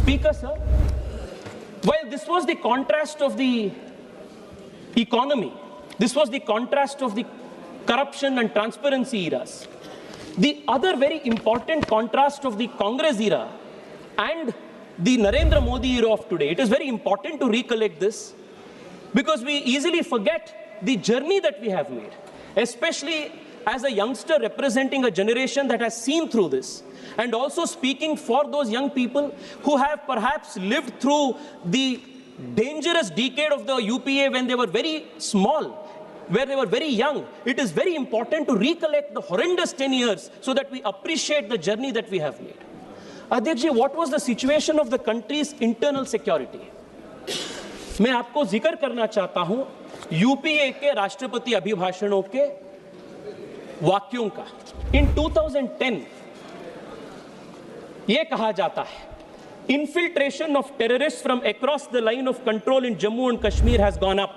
Speaker, sir, while this was the contrast of the economy, this was the contrast of the corruption and transparency eras, the other very important contrast of the Congress era and the Narendra Modi era of today, it is very important to recollect this because we easily forget the journey that we have made, especially as a youngster representing a generation that has seen through this, and also speaking for those young people who have perhaps lived through the dangerous decade of the UPA when they were very small, where they were very young. It is very important to recollect the horrendous 10 years so that we appreciate the journey that we have made. Adhyaksh ji, what was the situation of the country's internal security? मैं आपको जिक्र करना चाहता हूं UPA के राष्ट्रपति अभिभाषणों के वाक्यों का। In 2010 यह कहा जाता है, infiltration of terrorists from across the line of control in Jammu and Kashmir has gone up.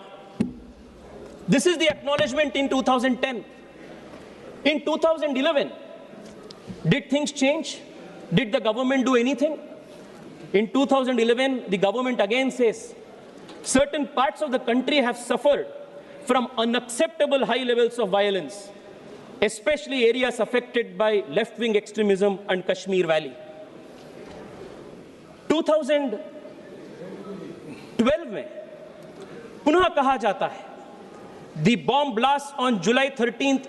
This is the acknowledgement in 2010. In 2011, did things change? Did the government do anything? In 2011, the government again says, certain parts of the country have suffered from unacceptable high levels of violence, especially areas affected by left-wing extremism and Kashmir Valley. 2012 में पुनः कहा जाता है, the bomb blast on July 13th,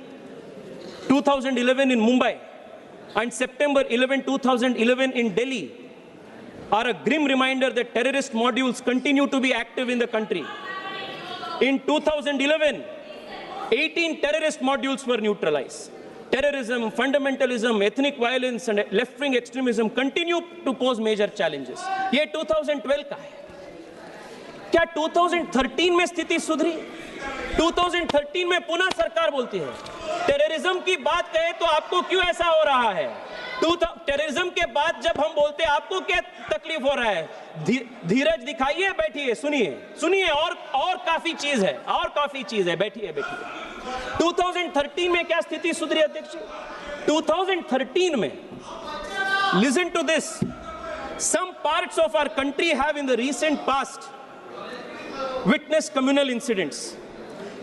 2011 in Mumbai and September 11, 2011 in Delhi are a grim reminder that terrorist modules continue to be active in the country. In 2011, 18 terrorist modules were neutralized. Terrorism, fundamentalism, ethnic violence and left-wing extremism continue to pose major challenges. ये 2012 का है। क्या 2013 में स्थिति सुधरी? 2013 में पुनः सरकार बोलती है, टेररिज्म की बात कहे तो आपको क्यों ऐसा हो रहा है? टेररिज्म के बाद जब हम बोलते हैं आपको क्या तकलीफ हो रहा है? धीरज दिखाइए, बैठिए, सुनिए और काफी चीज है, बैठिए। 2013 में क्या स्थिति सुधरी अध्यक्ष? 2013 में, listen to this, some parts of our country have in the recent past witnessed communal incidents.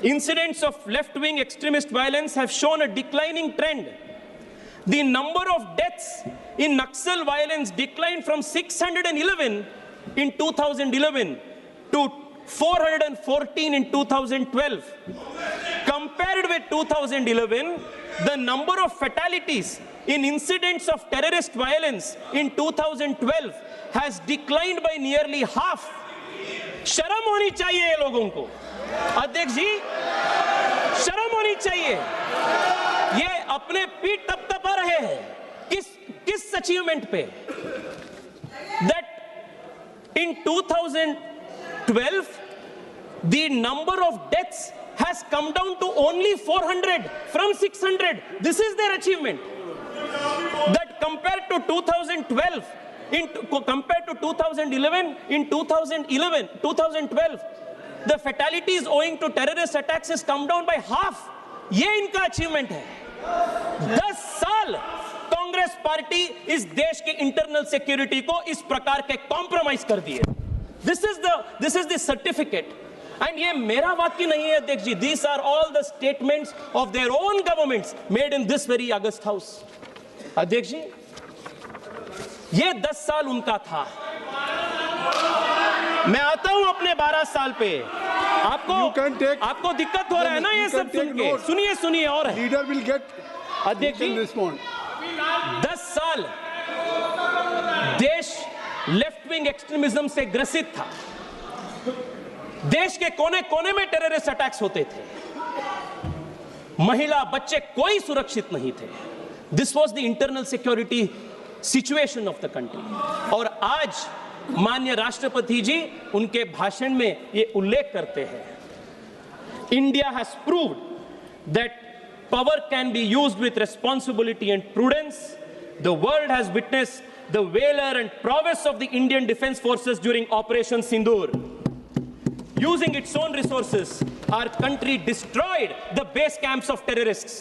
Incidents of left-wing extremist violence have shown a declining trend. The number of deaths in Naxal violence declined from 611 in 2011 to 414 in 2012. Compared with 2011, the number of fatalities in incidents of terrorist violence in 2012 has declined by nearly half. शर्म होनी चाहिए ये लोगों को। अध्यक्ष जी, शर्म होनी चाहिए। ये अपने पीठ तपतपा रहे हैं किस अचीवमेंट पे? That in 2012 the number of deaths has come down to only 400 from 600. This is their achievement. That compared to 2012, compared to 2011, in 2012, the fatalities owing to terrorist attacks has come down by half. ये इनका achievement है। 10 साल Congress party इस देश की internal security को इस प्रकार के कॉम्प्रोमाइज कर दिए। This is the certificate. And ये मेरा वाक्य नहीं है अध्यक्ष जी, these are all the statements of their own governments made in this very August House. अध्यक्ष जी, ये 10 साल उनका था। मैं आता हूं अपने 12 साल पे। आपको दिक्कत हो रहा है ना ये सब सुन के? सुनिए और है। लीडर विल गेट, अध्यक्ष जी, 10 साल देश लेफ्ट विंग एक्सट्रीमिज्म से ग्रसित था। देश के कोने कोने में टेररिस्ट अटैक्स होते थे। महिला, बच्चे कोई सुरक्षित नहीं थे। This was the internal security situation of the country. और आज माननीय राष्ट्रपति जी उनके भाषण में ये उल्लेख करते हैं, India has proved that power can be used with responsibility and prudence. The world has witnessed the valor and prowess of the Indian Defence Forces during Operation Sindoor. Using its own resources, our country destroyed the base camps of terrorists.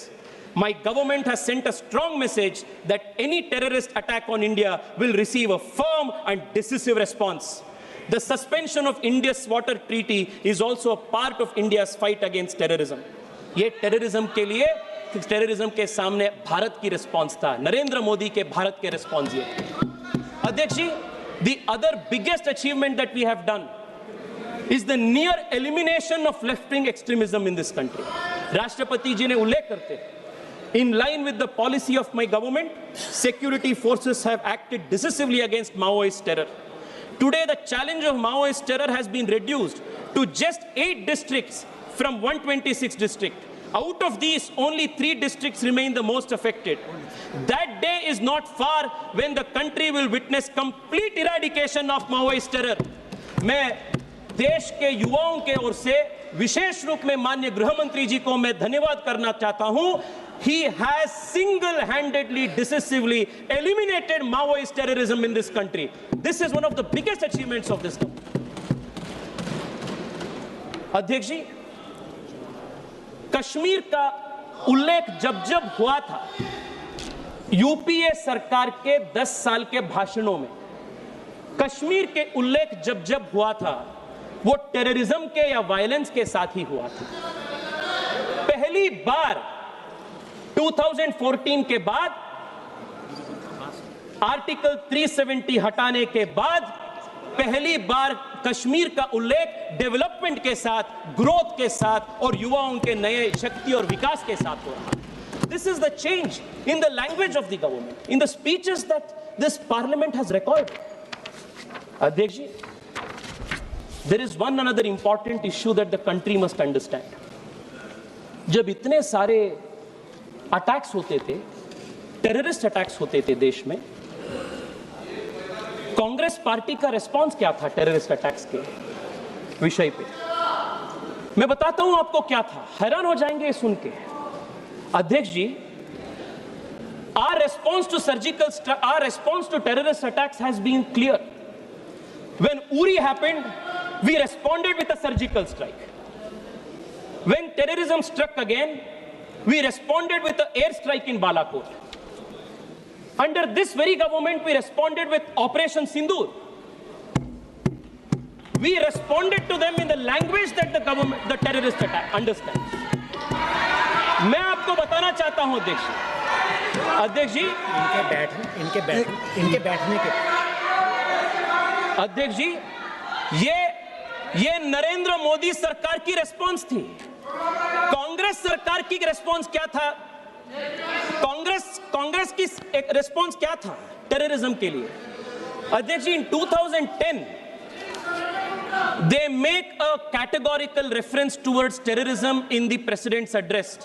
My government has sent a strong message that any terrorist attack on India will receive a firm and decisive response. The suspension of India's water treaty is also a part of India's fight against terrorism. ये terrorism के लिए, terrorism के सामने भारत की response था, नरेंद्र मोदी के भारत के response ये थे। अध्यक्ष जी, the other biggest achievement that we have done is the near elimination of left-wing extremism in this country. राष्ट्रपति जी ने उल्लेख करते हैं, in line with the policy of my government, security forces have acted decisively against Maoist terror. Today, the challenge of Maoist terror has been reduced to just 8 districts from 126 districts. Out of these, only 3 districts remain the most affected. That day is not far when the country will witness complete eradication of Maoist terror. मैं देश के युवाओं के ओर से विशेष रूप में माननीय गृह मंत्री जी को मैं धन्यवाद करना चाहता हूं। He has single-handedly, decisively eliminated Maoist terrorism in this country. This is one of the biggest achievements of this government. अध्यक्ष जी, कश्मीर का उल्लेख जब जब हुआ था यूपीए सरकार के 10 साल के भाषणों में, कश्मीर के उल्लेख जब जब हुआ था वो टेररिज्म के या वायलेंस के साथ ही हुआ था। पहली बार 2014 के बाद आर्टिकल 370 हटाने के बाद पहली बार कश्मीर का उल्लेख डेवलपमेंट के साथ, ग्रोथ के साथ और युवाओं के नए शक्ति और विकास के साथ हो रहा है। This is the change in the language of the government, in the speeches that this parliament has recorded. अध्यक्ष जी, there is one another important issue that the country must understand. जब इतने सारे अटैक्स होते थे, टेररिस्ट अटैक्स होते थे देश में, कांग्रेस पार्टी का रिस्पांस क्या था टेररिस्ट अटैक्स के विषय पे? मैं बताता हूं आपको क्या था, हैरान हो जाएंगे सुन के। अध्यक्ष जी, our response to terrorist attacks has been clear. When Uri happened, we responded with a surgical strike. When terrorism struck again, we responded with an airstrike in Balakot. Under this very government, we responded with Operation Sindoor. We responded to them in the language that the government, the terrorist attack, understands. मैं आपको बताना चाहता हूं अध्यक्ष जी, इनके बैठने के अध्यक्ष जी, ये नरेंद्र मोदी सरकार की रिस्पांस थी। कांग्रेस सरकार की रिस्पांस क्या था? कांग्रेस की रिस्पांस क्या था टेररिज्म के लिए? अध्यक्ष जी, in 2010 they make a categorical reference towards terrorism in the president's address,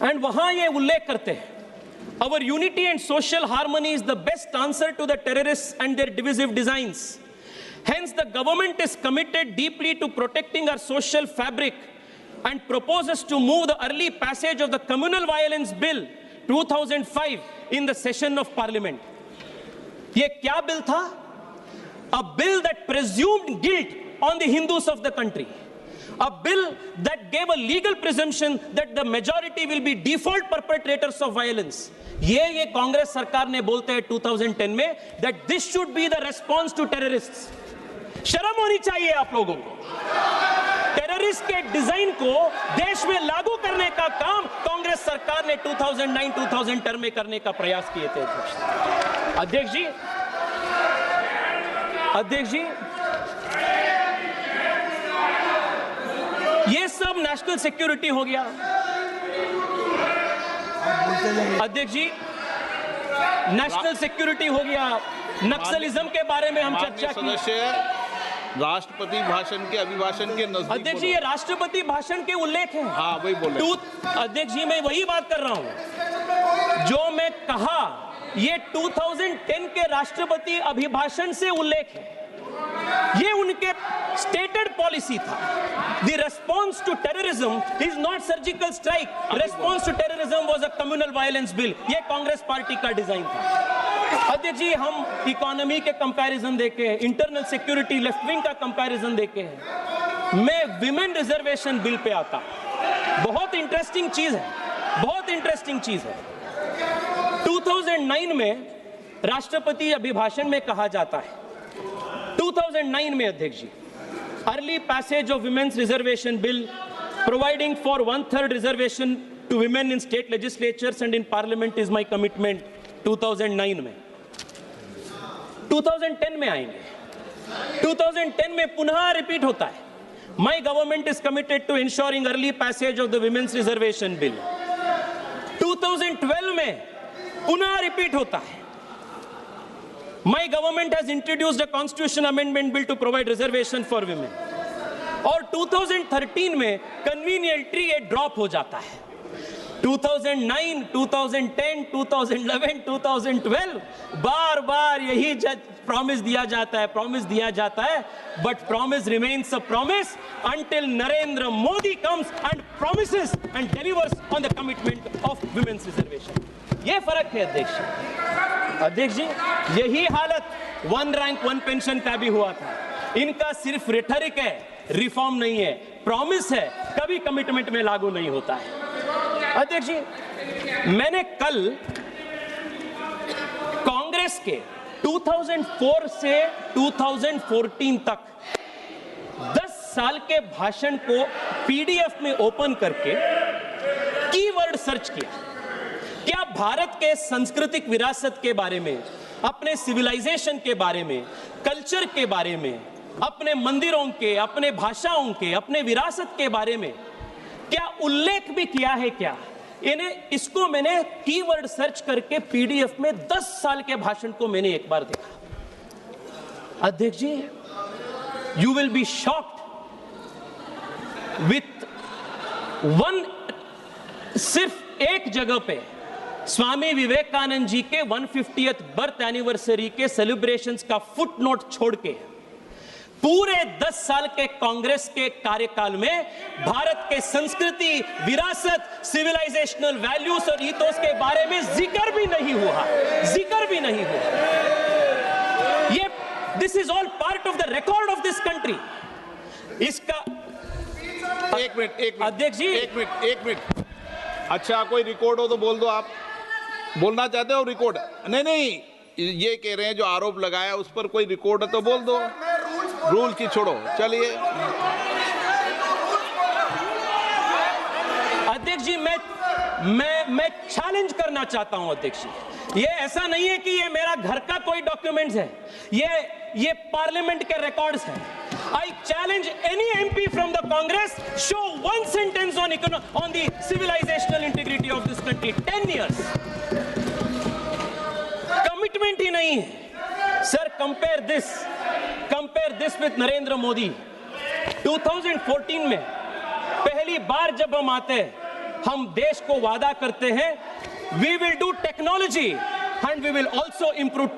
and वहां ये उल्लेख करते हैं, our unity and social harmony is the best answer to the terrorists and their divisive designs. Hence, the government is committed deeply to protecting our social fabric and proposes to move the early passage of the Communal Violence Bill 2005 in the session of Parliament. ये क्या bill था? A bill that presumed guilt on the Hindus of the country. A bill that gave a legal presumption that the majority will be default perpetrators of violence. ये कांग्रेस सरकार ने बोलते हैं 2010 में that this should be the response to terrorists. शर्म होनी चाहिए आप लोगों को। टेररिस्ट के डिजाइन को देश में लागू करने का काम कांग्रेस सरकार ने 2009-2010 में करने का प्रयास किए थे। अध्यक्ष जी, ये सब नेशनल सिक्योरिटी हो गया। अध्यक्ष जी, नेशनल सिक्योरिटी हो गया, नक्सलिज्म के बारे में हम चर्चा की। राष्ट्रपति भाषण के अभिभाषण के नजदीक अध्यक्ष जी, ये राष्ट्रपति भाषण के उल्लेख हैं। हाँ, वही बोले। अध्यक्ष जी, मैं वही बात कर रहा हूं जो मैं कहा, ये 2010 के राष्ट्रपति अभिभाषण से उल्लेख है। ये उनके स्टेटेड पॉलिसी था। The response to terrorism is not surgical strike. Response to terrorism was a communal violence bill. ये कांग्रेस पार्टी का डिजाइन था। अध्यक्ष जी, हम इकोनॉमी के कंपैरिजन देखे, इंटरनल सिक्योरिटी लेफ्ट विंग का कंपैरिजन देखे हैं। मैं विमेन रिजर्वेशन बिल पे आता, बहुत इंटरेस्टिंग चीज है। बहुत इंटरेस्टिंग चीज है। 2009 में राष्ट्रपति अभिभाषण में कहा जाता है, 2009 में अध्यक्ष जी, early passage of women's reservation bill providing for 1/3 reservation to women in state legislatures and in parliament is my commitment. 2009 में 2010 में आएंगे, 2010 में पुनः रिपीट होता है, my government is committed to ensuring early passage of the women's reservation bill. 2012 में पुनः repeat होता है, my government has introduced a constitution amendment bill to provide reservation for women. और 2013 में कन्वीनियंटली ये ड्रॉप हो जाता है। 2009, 2010, 2011, 2012 बार बार यही प्रॉमिस दिया जाता है, but promise remains a promise until Narendra Modi comes and promises and delivers on the commitment of women's reservation. ये फर्क है अध्यक्ष जी, यही हालत 1 रैंक 1 पेंशन का भी हुआ था। इनका सिर्फ रिटरिक है, रिफॉर्म नहीं है, प्रॉमिस है, कभी कमिटमेंट में लागू नहीं होता है। अध्यक्ष जी, मैंने कल कांग्रेस के 2004 से 2014 तक 10 साल के भाषण को पीडीएफ में ओपन करके कीवर्ड सर्च किया। क्या भारत के सांस्कृतिक विरासत के बारे में, अपने सिविलाइजेशन के बारे में, कल्चर के बारे में, अपने मंदिरों के, अपने भाषाओं के, अपने विरासत के बारे में क्या उल्लेख भी किया है क्या? इसको मैंने कीवर्ड सर्च करके पीडीएफ में 10 साल के भाषण को मैंने एक बार देखा। अध्यक्ष जी, you will be shocked with सिर्फ एक जगह पे स्वामी विवेकानंद जी के 150th बर्थ एनिवर्सरी के सेलिब्रेशंस का फुटनोट छोड़ के पूरे 10 साल के कांग्रेस के कार्यकाल में भारत के संस्कृति, विरासत, सिविलाइजेशनल वैल्यूज और ईथोस के बारे में जिक्र भी नहीं हुआ। ये this is all part of the record of this country. इसका एक मिनट अध्यक्ष जी, एक मिनट। अच्छा, कोई रिकॉर्ड हो तो बोल दो। आप बोलना चाहते हो रिकॉर्ड? नहीं, ये कह रहे हैं जो आरोप लगाया उस पर कोई रिकॉर्ड है तो बोल दो। रूल की छोड़ो, चलिए। अध्यक्ष जी, मैं चैलेंज करना चाहता हूं अध्यक्ष जी। ये ऐसा नहीं है कि ये मेरा घर का कोई डॉक्यूमेंट्स है, ये पार्लियामेंट के रिकॉर्ड्स हैं। I challenge any MP from the Congress show one sentence on the civilizational integrity of this country. 10 years commitment ही नहीं है। Sir, compare this with Narendra Modi. 2014 में पहली बार जब हम आते हैं, हम देश को वादा करते हैं we will do technology and we will also improve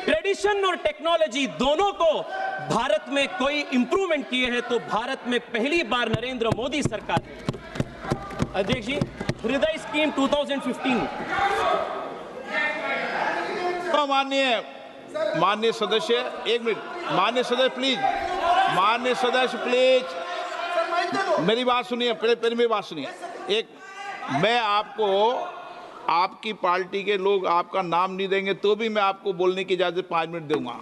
tradition और टेक्नोलॉजी दोनों को भारत में कोई इंप्रूवमेंट किए हैं तो भारत में पहली बार नरेंद्र मोदी सरकार ने। अध्यक्ष जी, हृदय स्कीम 2015। माननीय सदस्य, एक मिनट। माननीय सदस्य प्लीज मेरी बात सुनिए। पहले मेरी बात सुनिए। मैं आपको, आपकी पार्टी के लोग आपका नाम नहीं देंगे तो भी मैं आपको बोलने की इजाजत 5 मिनट दूंगा।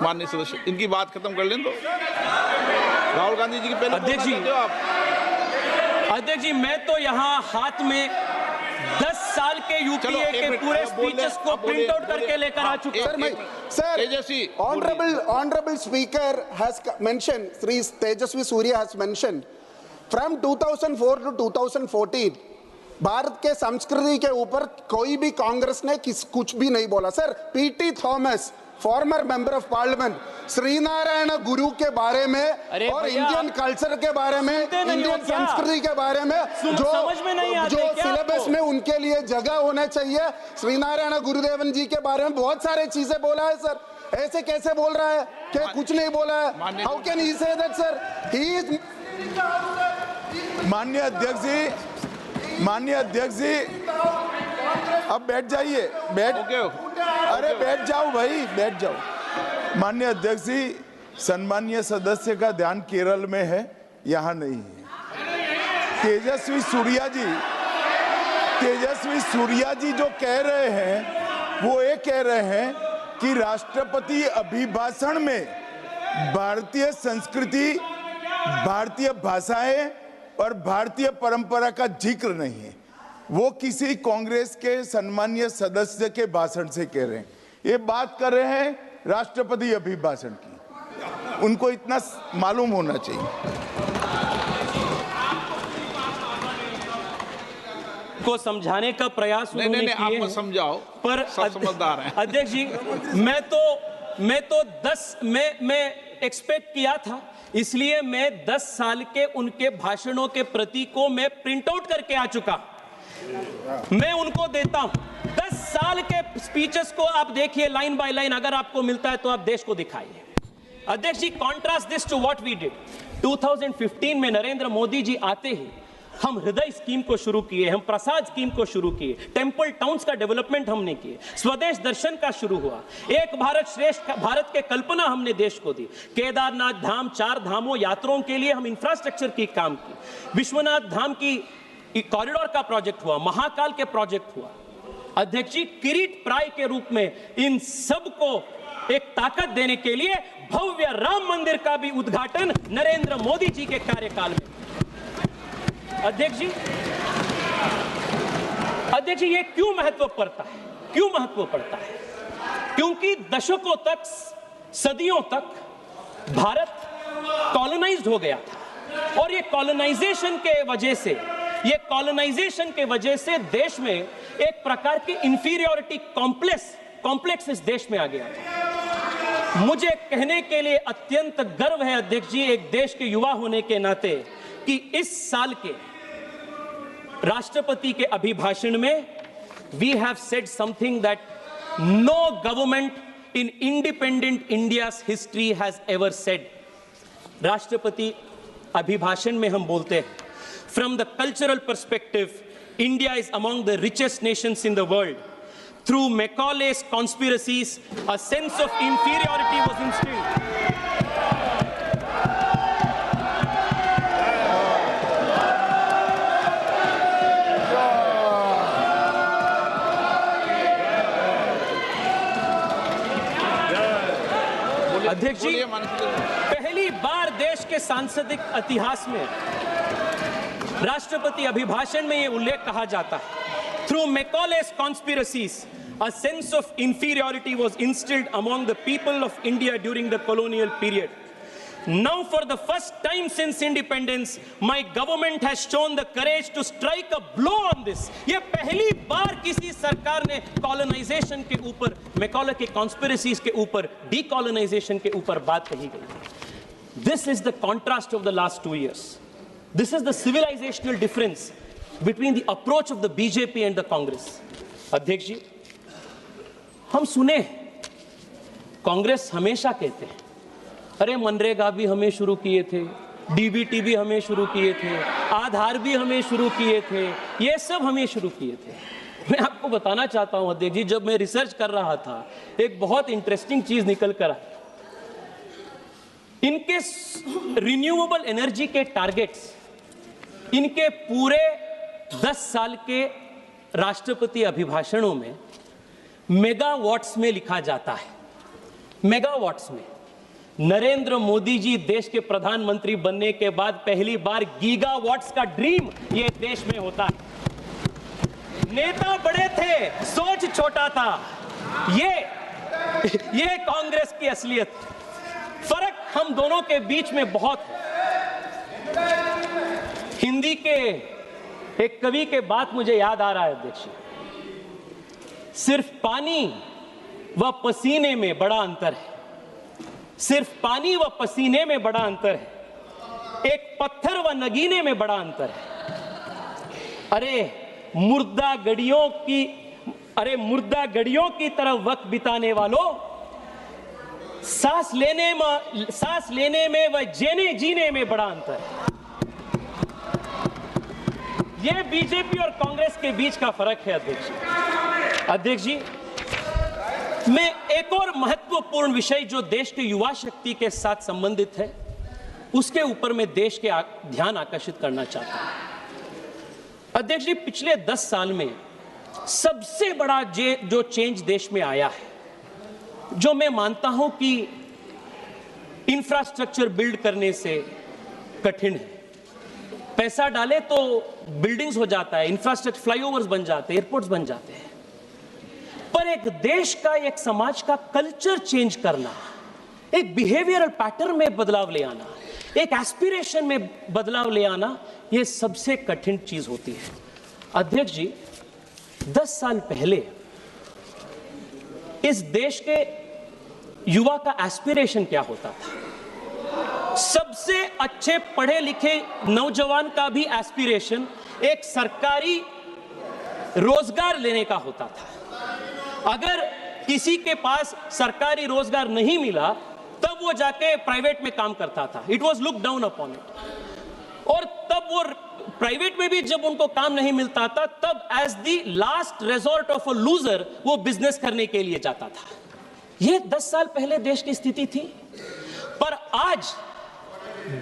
माननीय सदस्य, इनकी बात खत्म कर लें तो। राहुल गांधी जी की पहले अध्यक्ष जी, मैं तो यहाँ हाथ में 10 साल के यूपीए के पूरे स्पीचेस को प्रिंट आउट करके लेकर आ चुका हूं। Sir, honorable speaker has mentioned, Sri Tejasvi Surya has mentioned, from 2004 to 2014 Bharat के संस्कृति के ऊपर कोई भी कांग्रेस ने कुछ भी नहीं बोला। Sir, PT Thomas, former member of parliament, Sree Narayana Guru के बारे में और इंडियन कल्चर के बारे में, इंडियन संस्कृति के बारे में जो सिलेबस में उनके लिए जगह होना चाहिए, श्रीनारायण गुरुदेवन जी के बारे में बहुत सारे चीजें बोला है। सर, ऐसे कैसे बोल रहा है कि कुछ नहीं बोला है? How can he say that sir? He is. माननीय अध्यक्ष जी, अब बैठ जाइए। अरे बैठ जाओ भाई, बैठ जाओ। माननीय अध्यक्ष जी, सम्मानीय सदस्य का ध्यान केरल में है, यहाँ नहीं है। तेजस्वी सूर्या जी तेजस्वी सूर्या जी जो कह रहे हैं वो ये कह रहे हैं कि राष्ट्रपति अभिभाषण में भारतीय संस्कृति, भारतीय भाषाएं और भारतीय परंपरा का जिक्र नहीं है। वो किसी कांग्रेस के सम्मानीय सदस्य के भाषण से कह रहे हैं। ये बात कर रहे हैं राष्ट्रपति अभिभाषण की, उनको इतना मालूम होना चाहिए। को समझाने का प्रयास उन्होंने किए आप हैं, समझाओ, पर सब समझदार हैं। अध्यक्ष जी, मैं एक्सपेक्ट किया था, इसलिए मैं 10 साल के उनके भाषणों के प्रति को मैं प्रिंट आउट करके आ चुका, मैं उनको देता हूं। 10 साल के स्पीचेस को आप देखिए लाइन बाय लाइन, अगर आपको मिलता है तो आप देश को दिखाइए। अध्यक्ष जी, contrast this to what we did 2015 में। नरेंद्र मोदी जी आते ही हम हृदय स्कीम को शुरू किए, हम प्रसाद स्कीम को शुरू किए, टेंपल टाउन्स का डेवलपमेंट हमने किए, स्वदेश दर्शन का शुरू हुआ, एक भारत श्रेष्ठ भारत के कल्पना हमने देश को दी, केदारनाथ धाम 4 धामों यात्रियों के लिए हम इंफ्रास्ट्रक्चर की काम की, विश्वनाथ धाम की कॉरिडोर का प्रोजेक्ट हुआ, महाकाल के प्रोजेक्ट हुआ। अध्यक्ष जी, किरीट प्राय के रूप में इन सब को एक ताकत देने के लिए भव्य राम मंदिर का भी उद्घाटन नरेंद्र मोदी जी के कार्यकाल में। अध्यक्ष जी, ये क्यों महत्व पड़ता है? क्यों महत्व पड़ता है? क्योंकि दशकों तक, सदियों तक भारत कॉलोनाइज्ड हो गया था, और ये कॉलोनाइजेशन के वजह से देश में एक प्रकार की इंफीरियरिटी कॉम्प्लेक्स इस देश में आ गया था। मुझे कहने के लिए अत्यंत गर्व है अध्यक्ष जी, एक देश के युवा होने के नाते, कि इस साल के राष्ट्रपति के अभिभाषण में we have said something that no government in independent India's history has ever said. राष्ट्रपति अभिभाषण में हम बोलते हैं, from the cultural perspective, India is among the richest nations in the world. Through Macaulay's conspiracies, a sense of inferiority was instilled. अध्यक्ष जी, पहली बार देश के सांसदिक इतिहास में राष्ट्रपति अभिभाषण में यह उल्लेख कहा जाता है, through Macaulay's conspiracies, a sense of inferiority was instilled among the people of India during the colonial period. Now, for the first time since independence, my government has shown the courage to strike a blow on this. ये पहली बार किसी सरकार ने colonisation के ऊपर, Macaulay के conspiracies के ऊपर, डीकॉलोनाइजेशन के ऊपर बात कही गई। This is the contrast of the last 2 years. This is the civilizational difference between the approach of the BJP and the Congress. अध्यक्ष जी, हम सुने कांग्रेस हमेशा कहते हैं, अरे मनरेगा भी हमें शुरू किए थे, डीबीटी भी हमें शुरू किए थे, आधार भी हमें शुरू किए थे, ये सब हमें शुरू किए थे। मैं आपको बताना चाहता हूं अध्यक्ष जी, जब मैं रिसर्च कर रहा था, एक बहुत इंटरेस्टिंग चीज निकल कर आई। इनके रिन्यूएबल एनर्जी के टारगेट्स, इनके पूरे 10 साल के राष्ट्रपति अभिभाषणों में मेगावाट्स में लिखा जाता है, मेगावाट्स में। नरेंद्र मोदी जी देश के प्रधानमंत्री बनने के बाद पहली बार गीगावाट्स का ड्रीम ये देश में होता है। नेता बड़े थे, सोच छोटा था। ये कांग्रेस की असलियत। फर्क हम दोनों के बीच में बहुत है। हिंदी के एक कवि के बात मुझे याद आ रहा है अध्यक्ष, सिर्फ पानी व पसीने में बड़ा अंतर है, सिर्फ पानी व पसीने में बड़ा अंतर है, एक पत्थर व नगीने में बड़ा अंतर है। अरे मुर्दा गड़ियों की तरफ वक्त बिताने वालों, सांस लेने में व जीने में बड़ा अंतर है। यह बीजेपी और कांग्रेस के बीच का फर्क है अध्यक्ष जी। मैं एक और महत्वपूर्ण विषय जो देश के युवा शक्ति के साथ संबंधित है, उसके ऊपर मैं देश के ध्यान आकर्षित करना चाहता हूं। अध्यक्ष जी, पिछले 10 साल में सबसे बड़ा जो चेंज देश में आया है, जो मैं मानता हूं कि इंफ्रास्ट्रक्चर बिल्ड करने से कठिन है। पैसा डाले तो बिल्डिंग्स हो जाता है, इंफ्रास्ट्रक्चर, फ्लाईओवर्स बन जाते हैं, एयरपोर्ट्स बन जाते हैं, पर एक देश का, एक समाज का कल्चर चेंज करना, एक बिहेवियरल पैटर्न में बदलाव ले आना, एक एस्पिरेशन में बदलाव ले आना, यह सबसे कठिन चीज होती है। अध्यक्ष जी, 10 साल पहले इस देश के युवा का एस्पिरेशन क्या होता था? सबसे अच्छे पढ़े लिखे नौजवान का भी एस्पिरेशन एक सरकारी रोजगार लेने का होता था। अगर किसी के पास सरकारी रोजगार नहीं मिला तब वो जाके प्राइवेट में काम करता था। It was look down upon it. और तब वो प्राइवेट में भी जब उनको काम नहीं मिलता था तब as the last resort of a loser वो बिजनेस करने के लिए जाता था। ये 10 साल पहले देश की स्थिति थी, पर आज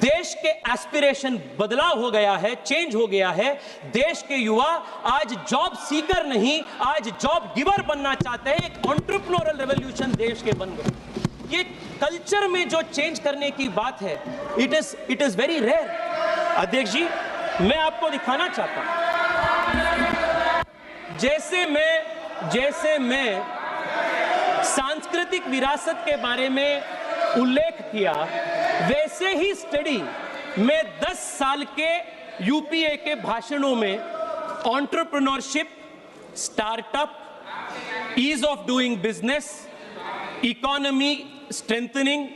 देश के एस्पिरेशन बदलाव हो गया है, चेंज हो गया है। देश के युवा आज जॉब सीकर नहीं, आज जॉब गिवर बनना चाहते हैं। एक एंटरप्रेन्योरल रेवोल्यूशन देश के बन गए। ये कल्चर में जो चेंज करने की बात है, इट इज वेरी रेयर। अध्यक्ष जी, मैं आपको दिखाना चाहता हूं, जैसे मैं सांस्कृतिक विरासत के बारे में उल्लेख किया, वैसे ही स्टडी में 10 साल के यूपीए के भाषणों में entrepreneurship, startup, ease of doing business, economy strengthening,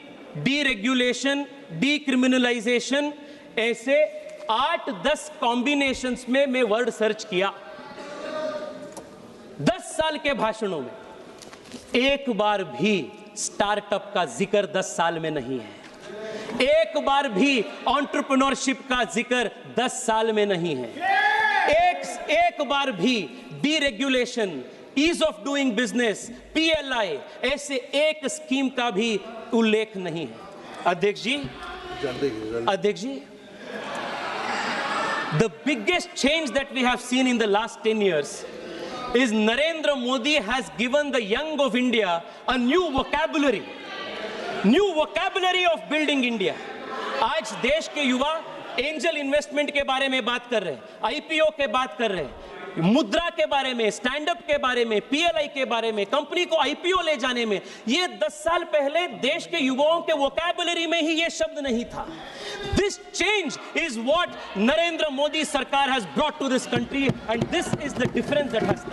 deregulation, decriminalisation, ऐसे 8-10 कॉम्बिनेशंस में मैं वर्ड सर्च किया 10 साल के भाषणों में। एक बार भी स्टार्टअप का जिक्र 10 साल में नहीं है। एक बार भी एंटरप्रेन्योरशिप का जिक्र 10 साल में नहीं है। एक बार भी deregulation, ease of doing business, PLI, ऐसे एक स्कीम का भी उल्लेख नहीं है। अध्यक्ष जी, the biggest change that we have seen in the last 10 years is Narendra Modi has given the young of India a new vocabulary of building India. आज देश के युवा एंजल इन्वेस्टमेंट के बारे में बात कर रहे हैं, आईपीओ के बात कर रहे हैं, मुद्रा के बारे में, स्टैंड अप के बारे में, पीएलआई के बारे में, कंपनी को आईपीओ ले जाने में। ये 10 साल पहले देश के युवाओं के वोकैबुलरी में ही ये शब्द नहीं था। This change is what Narendra Modi Sarkar has brought to this country, and this is the difference that has